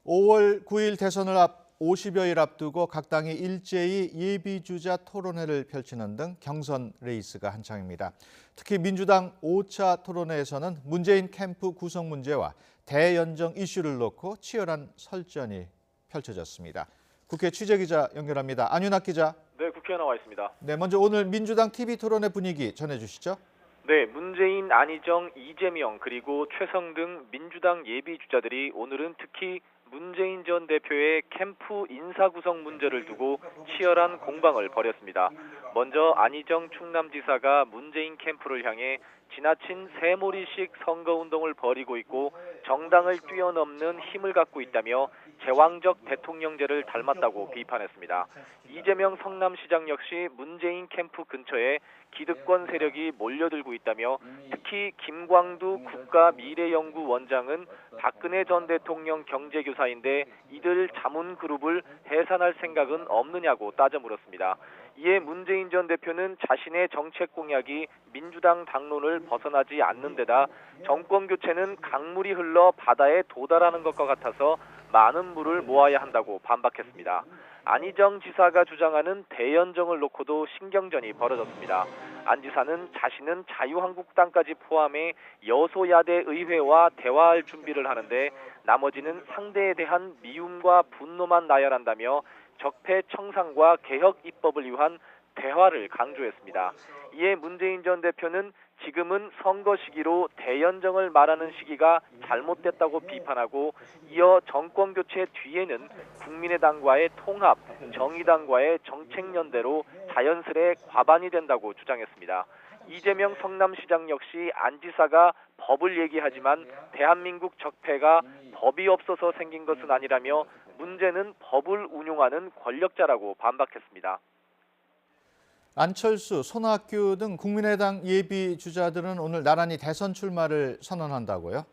5월 9일 대선을 50여일 앞두고 각 당이 일제히 예비주자 토론회를 펼치는 등 경선 레이스가 한창입니다. 특히 민주당 5차 토론회에서는 문재인 캠프 구성 문제와 대연정 이슈를 놓고 치열한 설전이 펼쳐졌습니다. 국회 취재기자 연결합니다. 안윤학 기자. 네, 국회에 나와 있습니다. 네, 먼저 오늘 민주당 TV 토론회 분위기 전해주시죠. 네, 문재인, 안희정, 이재명 그리고 최성 등 민주당 예비주자들이 오늘은 특히 문재인 전 대표의 캠프 인사 구성 문제를 두고 치열한 공방을 벌였습니다. 먼저 안희정 충남지사가 문재인 캠프를 향해 지나친 새몰이식 선거운동을 벌이고 있고 정당을 뛰어넘는 힘을 갖고 있다며 제왕적 대통령제를 닮았다고 비판했습니다. 이재명 성남시장 역시 문재인 캠프 근처에 기득권 세력이 몰려들고 있다며 특히 김광두 국가미래연구원장은 박근혜 전 대통령 경제교사인데 이들 자문그룹을 해산할 생각은 없느냐고 따져 물었습니다. 이에 문재인 전 대표는 자신의 정책 공약이 민주당 당론을 벗어나지 않는 데다 정권 교체는 강물이 흘러 바다에 도달하는 것과 같아서 많은 물을 모아야 한다고 반박했습니다. 안희정 지사가 주장하는 대연정을 놓고도 신경전이 벌어졌습니다. 안 지사는 자신은 자유한국당까지 포함해 여소야대 의회와 대화할 준비를 하는데 나머지는 상대에 대한 미움과 분노만 나열한다며 적폐 청산과 개혁 입법을 위한 대화를 강조했습니다. 이에 문재인 전 대표는 지금은 선거 시기로 대연정을 말하는 시기가 잘못됐다고 비판하고 이어 정권 교체 뒤에는 국민의당과의 통합, 정의당과의 정책연대로 자연스레 과반이 된다고 주장했습니다. 이재명 성남시장 역시 안 지사가 법을 얘기하지만 대한민국 적폐가 법이 없어서 생긴 것은 아니라며 문제는 법을 운용하는 권력자라고 반박했습니다. 안철수, 손학규 등 국민의당 예비주자들은 오늘 나란히 대선 출마를 선언한다고요?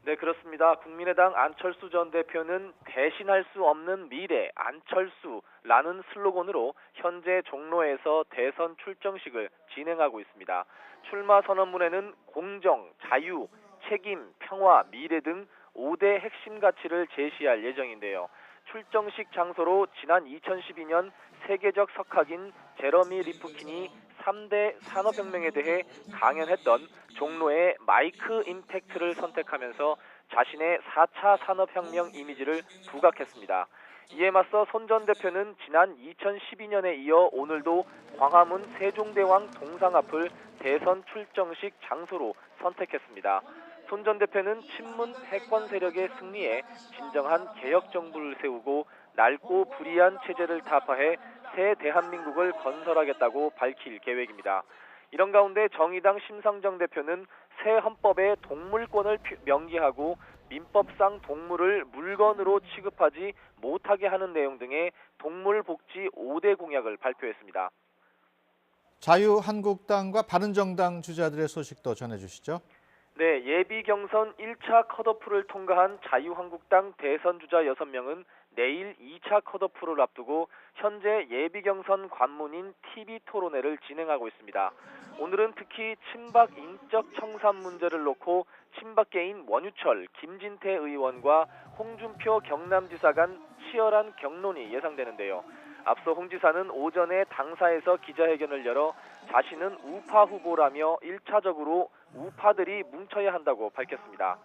네, 그렇습니다. 국민의당 안철수 전 대표는 대신할 수 없는 미래 안철수라는 슬로건으로 현재 종로에서 대선 출정식을 진행하고 있습니다. 출마 선언문에는 공정, 자유, 책임, 평화, 미래 등 5대 핵심 가치를 제시할 예정인데요. 출정식 장소로 지난 2012년 세계적 석학인 제러미 리프킨이 3대 산업혁명에 대해 강연했던 종로의 마이크 임팩트를 선택하면서 자신의 4차 산업혁명 이미지를 부각했습니다. 이에 맞서 손 전 대표는 지난 2012년에 이어 오늘도 광화문 세종대왕 동상 앞을 대선 출정식 장소로 선택했습니다. 손 전 대표는 친문 패권 세력의 승리에 진정한 개혁 정부를 세우고 낡고 불의한 체제를 타파해 새 대한민국을 건설하겠다고 밝힐 계획입니다. 이런 가운데 정의당 심상정 대표는 새 헌법에 동물권을 명기하고 민법상 동물을 물건으로 취급하지 못하게 하는 내용 등의 동물복지 5대 공약을 발표했습니다. 자유한국당과 바른정당 주자들의 소식도 전해주시죠. 네, 예비 경선 1차 컷오프를 통과한 자유한국당 대선 주자 6명은 내일 2차 컷오프를 앞두고 현재 예비 경선 관문인 TV 토론회를 진행하고 있습니다. 오늘은 특히 친박 인적 청산 문제를 놓고 친박계인 원유철, 김진태 의원과 홍준표 경남지사 간 치열한 격론이 예상되는데요. 앞서 홍 지사는 오전에 당사에서 기자회견을 열어 자신은 우파 후보라며 1차적으로 우파들이 뭉쳐야 한다고 밝혔습니다.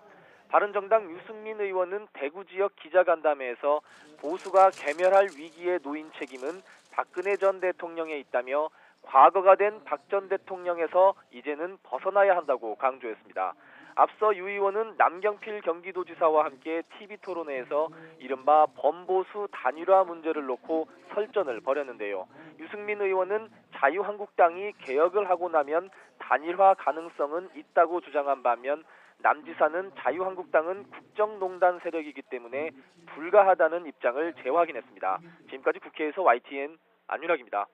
바른정당 유승민 의원은 대구 지역 기자간담회에서 보수가 괴멸할 위기에 놓인 책임은 박근혜 전 대통령에 있다며 과거가 된 박 전 대통령에서 이제는 벗어나야 한다고 강조했습니다. 앞서 유 의원은 남경필 경기도지사와 함께 TV토론회에서 이른바 범보수 단일화 문제를 놓고 설전을 벌였는데요. 유승민 의원은 자유한국당이 개혁을 하고 나면 단일화 가능성은 있다고 주장한 반면 남 지사는 자유한국당은 국정농단 세력이기 때문에 불가하다는 입장을 재확인했습니다. 지금까지 국회에서 YTN 안윤학입니다.